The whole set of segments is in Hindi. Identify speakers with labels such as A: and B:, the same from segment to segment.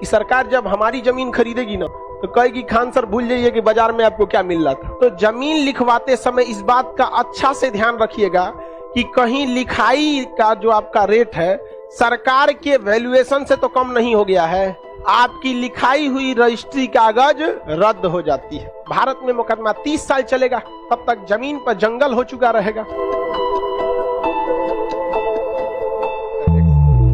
A: कि सरकार जब हमारी जमीन खरीदेगी ना तो कहेगी खान सर भूल जाइए कि बाजार में आपको क्या मिल रहा था। तो जमीन लिखवाते समय इस बात का अच्छा से ध्यान रखिएगा कि कहीं लिखाई का जो आपका रेट है सरकार के वैल्यूएशन से तो कम नहीं हो गया है, आपकी लिखाई हुई रजिस्ट्री कागज रद्द हो जाती है। भारत में मुकदमा 30 साल चलेगा, तब तक जमीन पर जंगल हो चुका रहेगा।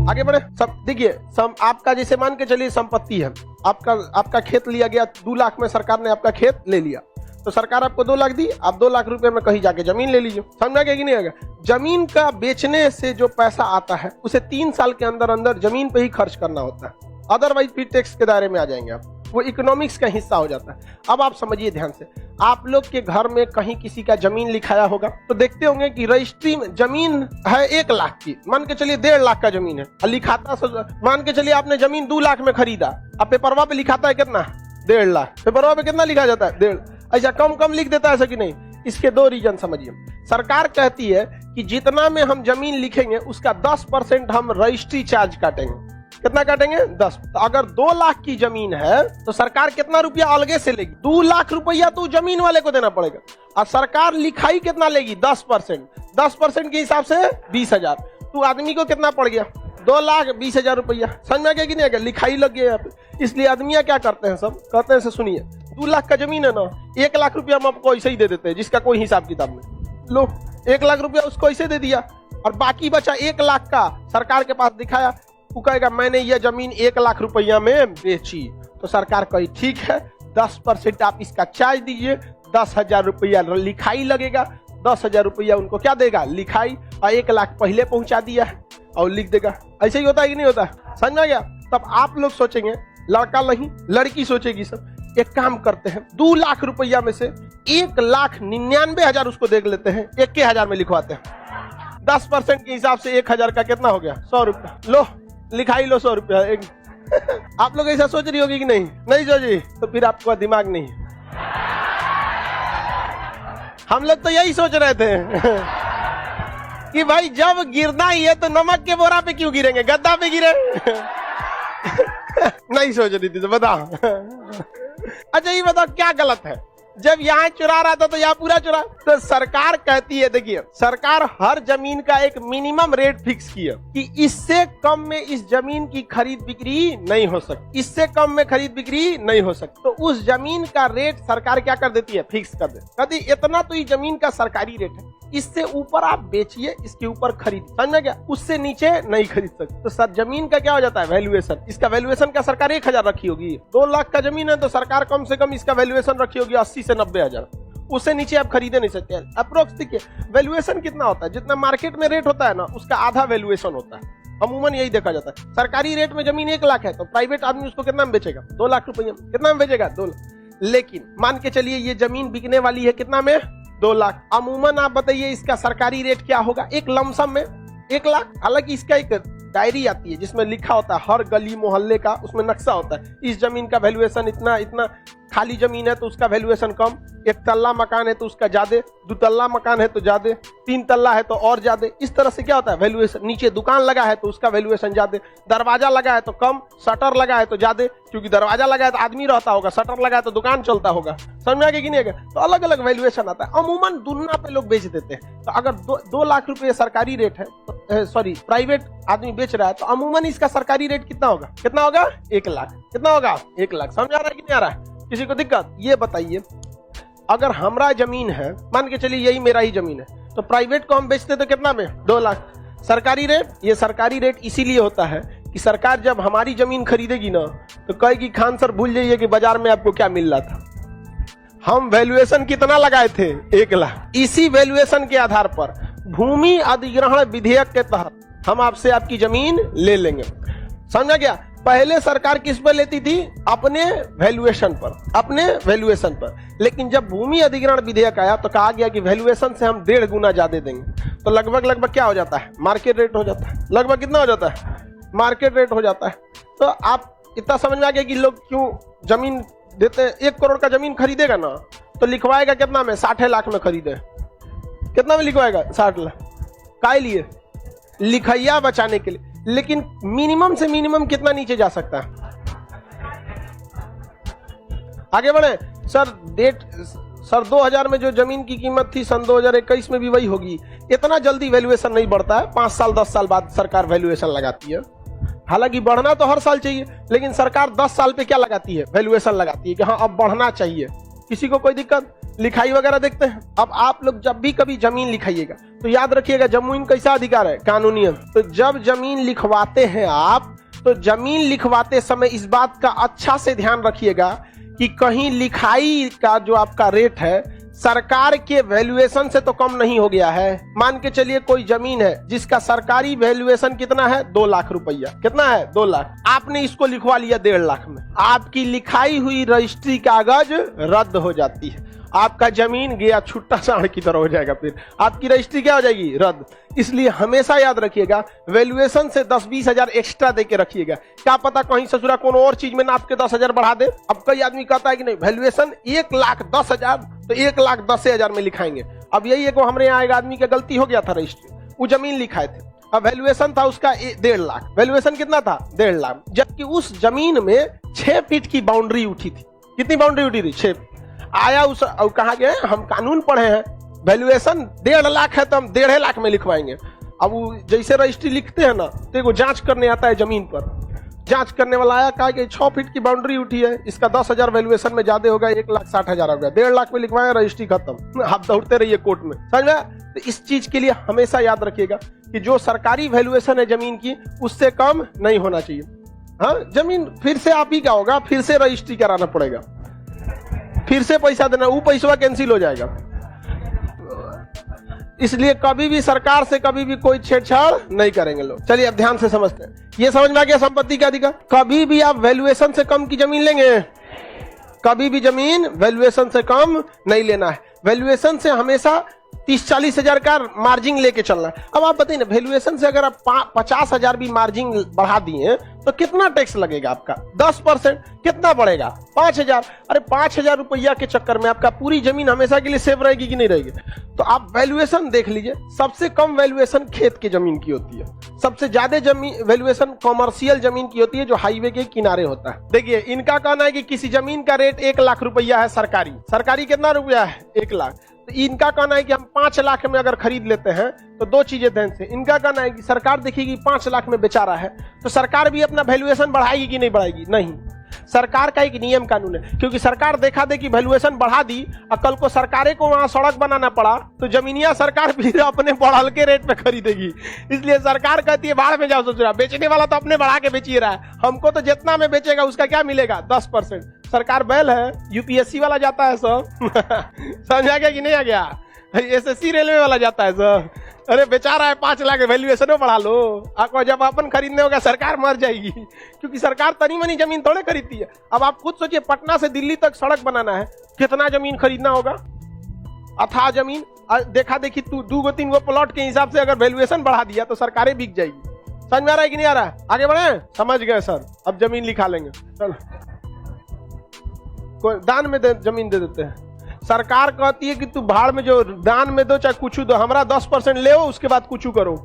A: आगे बढ़े सब देखिए, आपका जैसे मान के चलिए संपत्ति है, आपका खेत लिया गया 2 लाख में, सरकार ने आपका खेत ले लिया तो सरकार आपको 2 लाख दी, आप 2 लाख रुपए में कहीं जाके जमीन ले लीजिए। समझा गया कि नहीं आएगा? जमीन का बेचने से जो पैसा आता है उसे 3 साल के अंदर अंदर जमीन पे ही खर्च करना होता है, अदरवाइज फिर टैक्स के दायरे में आ जाएंगे आप, वो इकोनॉमिक्स का हिस्सा हो जाता है। अब आप समझिए ध्यान से, आप लोग के घर में कहीं किसी का जमीन लिखाया होगा तो देखते होंगे कि रजिस्ट्री में जमीन है 1 लाख की, मान के चलिए 1.5 लाख का जमीन है, लिखाता मान के चलिए आपने जमीन 2 लाख में खरीदा, अब पेपरवा पे लिखाता है कितना 1.5 लाख, पेपरवा पे कितना लिखा जाता है 1.5, ऐसा कम लिख देता है ऐसा कि नहीं? इसके 2 रीजन समझिए। सरकार कहती है कि जितना में हम जमीन लिखेंगे उसका 10% हम रजिस्ट्री चार्ज काटेंगे। कितना काटेंगे? 10। तो अगर 2 लाख की जमीन है तो सरकार कितना रुपया अलगे से लेगी? 2 लाख रुपया तो जमीन वाले को देना पड़ेगा, और सरकार लिखाई कितना लेगी? 10%। 10% के हिसाब से 20,000, तो आदमी को कितना पड़ गया? 2,20,000 रुपया। समझ में आ गया कि नहीं आ गया? लिखाई लग गया यहाँ पे। इसलिए आदमियां क्या करते हैं, सब कहते हैं, सुनिए 2 लाख का जमीन है ना, 1 लाख रुपया हम आपको ऐसे ही दे देते हैं, जिसका कोई हिसाब किताब नहीं। लो 1 लाख रुपया उसको ऐसे दे दिया, और बाकी बचा 1 लाख का सरकार के पास दिखाया, वो कहेगा मैंने ये जमीन 1 लाख रुपया में बेची, तो सरकार कही ठीक है 10% आप इसका चार्ज दीजिए, 10,000 रुपया लिखाई लगेगा, 10,000 रुपया उनको क्या देगा? लिखाई, और 1 लाख पहले पहुंचा दिया है और लिख देगा। ऐसे ही होता है कि नहीं होता? समझ में आ गया? तब आप लोग सोचेंगे, लड़का नहीं लड़की सोचेगी, सब एक काम करते हैं 2 लाख रुपया में से 1,99,000 उसको देख लेते हैं, 1,000 में लिखवाते हैं, 10% के हिसाब से 1,000 का कितना हो गया? 100 रुपया। लो लिखाई लो 100 रुपया। आप लोग ऐसा सोच रही होगी कि नहीं? नहीं सोची तो फिर आपका दिमाग नहीं है। हम लोग तो यही सोच रहे थे कि भाई जब गिरना ही है तो नमक के बोरा पे क्यों गिरेंगे, गद्दा पे गिरे। नहीं सोच रही थी तो बताओ। अच्छा ये बताओ क्या गलत है? जब यहाँ चुरा रहा था तो यहाँ पूरा चुरा। तो सरकार कहती है, देखिए सरकार हर जमीन का एक मिनिमम रेट फिक्स किया कि इससे कम में इस जमीन की खरीद बिक्री नहीं हो सकती, इससे कम में खरीद बिक्री नहीं हो सकती। तो उस जमीन का रेट सरकार क्या कर देती है? फिक्स कर देती। कहती इतना तो ये जमीन का सरकारी रेट है, इससे ऊपर आप बेचिए, इसके ऊपर खरीद। समझ में क्या? उससे नीचे नहीं खरीद सकते। तो सर जमीन का क्या हो जाता है? वैल्यूएशन। इसका वैल्यूएशन का सरकार 1,000 रखी होगी, 2 लाख का जमीन है तो सरकार कम से कम इसका वैल्यूएशन रखी होगी 80 से 90,000, उससे नीचे आप खरीदे नहीं सकते। अप्रोक्स देखिए वैल्यूएशन कितना होता है, जितना मार्केट में रेट होता है ना उसका आधा वैल्यूएशन होता है। अमूमन यही देखा जाता है। सरकारी रेट में जमीन 1 लाख है तो प्राइवेट आदमी उसको कितना में बेचेगा? 2 लाख रुपया में। कितना में बेचेगा? 2 लाख। लेकिन मान के चलिए ये जमीन बिकने वाली है कितना में? 2 लाख। अमूमन आप बताइए इसका सरकारी रेट क्या होगा? एक लमसम में 1 लाख। हालांकि इसका एक डायरी आती है जिसमें लिखा होता है हर गली मोहल्ले का, उसमें नक्शा होता है, इस जमीन का वैल्यूएशन इतना इतना, खाली जमीन है तो उसका वैल्यूएशन कम, 1 तल्ला मकान है तो उसका ज्यादा, 2 तल्ला मकान है तो ज्यादा, 3 तल्ला है तो और ज्यादा। इस तरह से क्या होता है वैल्यूएशन। नीचे दुकान लगा है तो उसका वैल्यूएशन ज्यादा, दरवाजा लगा है तो कम, शटर लगा है तो ज्यादा, क्योंकि दरवाजा लगा है तो आदमी रहता होगा, शटर लगा है तो दुकान चलता होगा। समझ में आ गया कि नहीं? तो अलग अलग वैल्यूएशन आता है। अमूमन दुनिया पे लोग बेच देते हैं। तो अगर 2 लाख रुपए सरकारी रेट है, सॉरी प्राइवेट आदमी बेच रहा है, तो अमूमन इसका सरकारी रेट कितना होगा? कितना होगा? 1 लाख। कितना होगा? 1 लाख। समझ आ रहा है कि नहीं आ रहा है? किसी को दिक्कत? ये बताइए अगर हमारा जमीन है, मान के चलिए यही मेरा ही जमीन है, तो प्राइवेट को हम बेचते तो कितना में? 2 लाख। सरकारी रेट, ये सरकारी रेट इसीलिए होता है कि सरकार जब हमारी जमीन खरीदेगी ना तो कहेगी खान सर भूल जाइए कि बाजार में आपको क्या मिल रहा था, हम वैल्यूएशन कितना लगाए थे? 1 लाख। इसी वैल्यूएशन के आधार पर भूमि अधिग्रहण विधेयक के तहत हम आपसे आपकी जमीन ले लेंगे। समझा गया? पहले सरकार किस पर लेती थी? अपने वैल्यूएशन पर, अपने वैल्यूएशन पर। लेकिन जब भूमि अधिग्रहण विधेयक आया तो कहा गया कि वैल्यूएशन से हम 1.5 गुना ज्यादा देंगे। तो लगभग क्या हो जाता है? मार्केट रेट हो जाता है। लगभग कितना हो जाता है? मार्केट रेट हो जाता है। तो आप इतना समझ में आ गया कि लोग क्यों जमीन देते हैं। 1 करोड़ का जमीन खरीदेगा ना तो लिखवाएगा कितना में? 60 लाख में खरीदे। कितना में लिखवाएगा? 60 लाख। काय लिए? लिखैया बचाने के लिए। लेकिन मिनिमम से मिनिमम कितना नीचे जा सकता है? आगे बढ़े सर 2000 में जो जमीन की कीमत थी सन 2021 में भी वही होगी। इतना जल्दी वैल्यूएशन नहीं बढ़ता है, 5 साल 10 साल बाद सरकार वैल्यूएशन लगाती है। हालांकि बढ़ना तो हर साल चाहिए, लेकिन सरकार 10 साल पे क्या लगाती है, वैल्यूएशन लगाती है कि हाँ अब बढ़ना चाहिए। किसी को कोई दिक्कत? लिखाई वगैरह देखते हैं। अब आप लोग जब भी कभी जमीन लिखाइएगा तो याद रखिएगा जमीन कैसा अधिकार है, कानूनी है। तो जब जमीन लिखवाते हैं आप, तो जमीन लिखवाते समय इस बात का अच्छा से ध्यान रखिएगा कि कहीं लिखाई का जो आपका रेट है सरकार के वैल्यूएशन से तो कम नहीं हो गया है। मान के चलिए कोई जमीन है जिसका सरकारी वैल्यूएशन कितना है, 2 लाख रुपया। कितना है? 2 लाख। आपने इसको लिखवा लिया 1.5 लाख में, आपकी लिखाई हुई रजिस्ट्री कागज रद्द हो जाती है, आपका जमीन गया छुट्टा साढ़ की तरह हो जाएगा, फिर आपकी रजिस्ट्री क्या हो जाएगी, रद्द। इसलिए हमेशा याद रखिएगा वैल्यूएशन से 10-20 हजार एक्स्ट्रा देके रखिएगा। क्या पता कहीं ससुरा कोनो और चीज में नाप के 10 हजार बढ़ा दे। अब कई आदमी कहता है कि नहीं वैल्यूएशन 1,10,000 तो 1,10,000 में लिखाएंगे। अब यही एक हमारे यहाँ एक आदमी की गलती हो गया था, रजिस्ट्री वो जमीन लिखाए थे, अब वैल्यूएशन था उसका 1.5 लाख। वैल्यूएशन कितना था? 1.5 लाख। जबकि उस जमीन में 6 फीट की बाउंड्री उठी थी। कितनी बाउंड्री उठी थी? 6। आया उस कहा गया हम कानून पढ़े हैं, वैल्यूएशन 1.5 लाख है तो हम 1.5 लाख में लिखवाएंगे। अब वो जैसे रजिस्ट्री लिखते हैं ना, तो वो जांच करने आता है जमीन पर, जांच करने वाला आया, कहा कि 6 फीट की बाउंड्री उठी है, इसका 10,000 वैल्यूएशन में ज्यादा होगा, 1,60,000 हो गया, 1.5 लाख में लिखवाया, रजिस्ट्री खत्म। आप दौड़ते रहिए कोर्ट में, समझ में? तो इस चीज के लिए हमेशा याद रखिएगा कि जो सरकारी वैल्यूएशन है जमीन की उससे कम नहीं होना चाहिए। हाँ, जमीन फिर से आप ही क्या होगा, फिर से रजिस्ट्री कराना पड़ेगा, फिर से पैसा देना, वो पैसा कैंसिल हो जाएगा। इसलिए कभी भी सरकार से कभी भी कोई छेड़छाड़ नहीं करेंगे लोग। चलिए अब ध्यान से समझते हैं। ये समझ में आ गया संपत्ति का अधिकार। कभी भी आप वैल्यूएशन से कम की जमीन लेंगे, कभी भी जमीन वैल्यूएशन से कम नहीं लेना है। वैल्यूएशन से हमेशा 30-40 हजार का मार्जिन लेके चलना है। अब आप बताइए ना, वैल्यूएशन से अगर आप 50 हजार भी मार्जिन बढ़ा दिए तो कितना टैक्स लगेगा आपका? 10%। कितना बढ़ेगा? 5,000। अरे 5,000 रुपया के चक्कर में आपका पूरी जमीन हमेशा के लिए सेव रहेगी कि नहीं रहेगी? तो आप वैल्यूएशन देख लीजिए, सबसे कम वैल्यूएशन खेत की जमीन की होती है, सबसे ज्यादा जमीन वैल्यूएशन कॉमर्शियल जमीन की होती है जो हाईवे के किनारे होता है। देखिए इनका कहना है कि किसी जमीन का रेट 1 लाख रुपया है, सरकारी कितना रुपया है? 1 लाख। तो इनका कहना है कि हम 5 लाख में अगर खरीद लेते हैं तो 2 चीजें ध्यान से। इनका कहना है कि सरकार देखेगी 5 लाख में बेचा रहा है तो सरकार भी अपना वैल्यूएशन बढ़ाएगी कि नहीं बढ़ाएगी? नहीं। सरकार का एक नियम कानून है, क्योंकि सरकार देखा दे कि वैल्यूएशन बढ़ा दी और कल को सरकारें को वहां सड़क बनाना पड़ा तो जमीनिया सरकार फिर अपने बढ़ल के रेट पे खरीदेगी। इसलिए सरकार कहती है बाहर में जाओ ससुरा, बेचने वाला तो अपने बढ़ा के बेच ही रहा है, हमको तो जितना में बेचेगा उसका क्या मिलेगा? 10%। सरकार बैल है, यूपीएससी वाला जाता है सब समझ आ गया कि नहीं आ गया? एसएससी रेलवे वाला जाता है सब। अरे बेचा रहा है 5 लाख, वैल्यूएशन बढ़ा लो। आपको जब अपन खरीदने होगा सरकार मर जाएगी, क्योंकि सरकार तनी मनी जमीन थोड़े खरीदती है। अब आप खुद सोचिए, पटना से दिल्ली तक सड़क बनाना है, कितना जमीन खरीदना होगा? अथाह जमीन। देखा देखी 2-3 प्लॉट के हिसाब से अगर वैल्यूएशन बढ़ा दिया तो सरकारें बिक जाएगी। समझ में आ रहा है कि नहीं आ रहा है? आगे बढ़े? समझ गए सर, अब जमीन लिखा लेंगे। चलो, कोई दान में जमीन दे देते हैं। सरकार कहती है कि तू भाड़ में जो दान में दो चाहे कुछ दो, हमारा 10% ले हो, उसके बाद कुछ करो।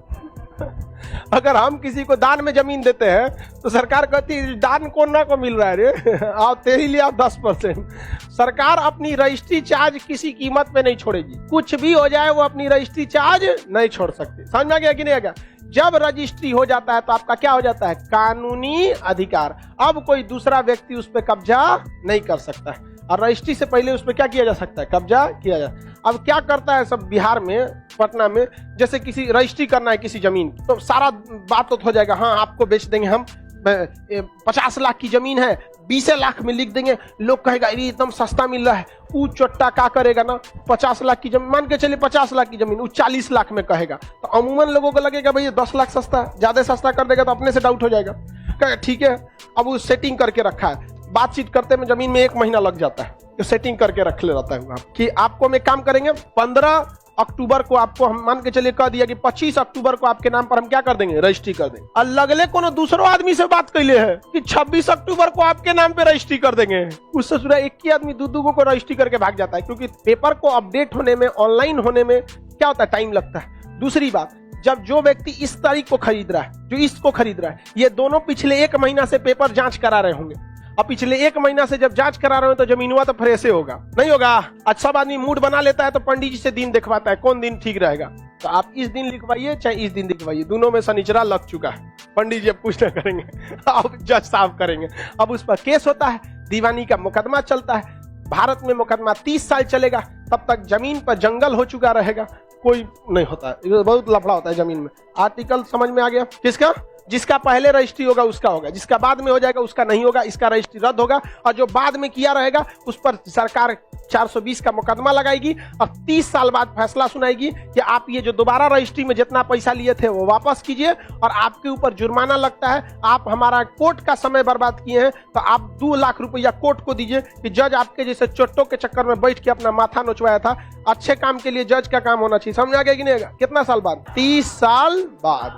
A: अगर हम किसी को दान में जमीन देते हैं तो सरकार कहती है दान को ना को मिल रहा है रे, आओ तेरी लिए आओ 10%। सरकार अपनी रजिस्ट्री चार्ज किसी कीमत पे नहीं छोड़ेगी, कुछ भी हो जाए वो अपनी रजिस्ट्री चार्ज नहीं छोड़ सकती। समझ में आ गया कि नहीं आ गया? जब रजिस्ट्री हो जाता है तो आपका क्या हो जाता है? कानूनी अधिकार। अब कोई दूसरा व्यक्ति उस पर कब्जा नहीं कर सकता है, और रजिस्ट्री से पहले उस पर क्या किया जा सकता है? कब्जा किया जा। अब क्या करता है सब बिहार में, पटना में, जैसे किसी रजिस्ट्री करना है किसी जमीन की तो सारा बात तो हो जाएगा, हाँ आपको बेच देंगे हम, 50 लाख की जमीन है 20 लाख में लिख देंगे। लोग कहेगा ये एकदम सस्ता मिल रहा है। वो चोट्टा क्या करेगा ना, 50 लाख की जमीन, मान के चलिए 50 लाख की जमीन वो 40 लाख में कहेगा, तो अमूमन लोगों को लगेगा भाई 10 लाख सस्ता है, ज्यादा सस्ता कर देगा तो अपने से डाउट हो जाएगा, कहेगा ठीक है। अब वो सेटिंग करके रखा है, बातचीत करते में जमीन में 1 महीना लग जाता है, तो सेटिंग करके रख ले रहता है कि आपको हम एक काम करेंगे, 15 अक्टूबर को आपको हम मान के चलिए कह दिया कि 25 अक्टूबर को आपके नाम पर हम क्या कर देंगे? रजिस्ट्री कर देंगे। और लगले कोनो दूसरो आदमी से बात कैले है कि 26 अक्टूबर को आपके नाम पे रजिस्ट्री कर देंगे। उससे सुना एक ही आदमी दो को रजिस्ट्री करके भाग जाता है, क्योंकि पेपर को अपडेट होने में, ऑनलाइन होने में क्या होता है? टाइम लगता है। दूसरी बात, जब जो व्यक्ति इस तारीख को खरीद रहा है, जो इसको खरीद रहा है, ये दोनों पिछले 1 महीना से पेपर जांच करा रहे होंगे। अब पिछले 1 महीना से जब जांच करा रहे हो तो जमीनवा तो फ्रेश होगा, नहीं होगा। अच्छा, सब आदमी मूड बना लेता है तो पंडित जी से दिन दिखवाता है कौन दिन ठीक रहेगा। तो आप इस दिन लिखवाइए चाहे इस दिन लिखवाइए, दोनों में शनिचरा लग चुका है। पंडित जी अब कुछ ना करेंगे, अब जज साहब करेंगे। अब उस पर केस होता है, दीवानी का मुकदमा चलता है। भारत में मुकदमा 30 साल चलेगा, तब तक जमीन पर जंगल हो चुका रहेगा, कोई नहीं होता है, बहुत लफड़ा होता है जमीन में। आर्टिकल समझ में आ गया किसका? जिसका पहले रजिस्ट्री होगा उसका होगा, जिसका बाद में हो जाएगा उसका नहीं होगा, इसका रजिस्ट्री रद्द होगा। और जो बाद में किया रहेगा उस पर सरकार 420 का मुकदमा लगाएगी और 30 साल बाद फैसला सुनाएगी कि आप ये जो दोबारा रजिस्ट्री में जितना पैसा लिए थे वो वापस कीजिए और आपके ऊपर जुर्माना लगता है। आप हमारा कोर्ट का समय बर्बाद किए हैं तो आप 2 लाख रुपया कोर्ट को दीजिए कि जज आपके जैसे चोटों के चक्कर में बैठ के अपना माथा नोचवाया था। अच्छे काम के लिए जज का काम होना चाहिए। समझ आ गया कि नहीं? कितना साल बाद? 30 साल बाद।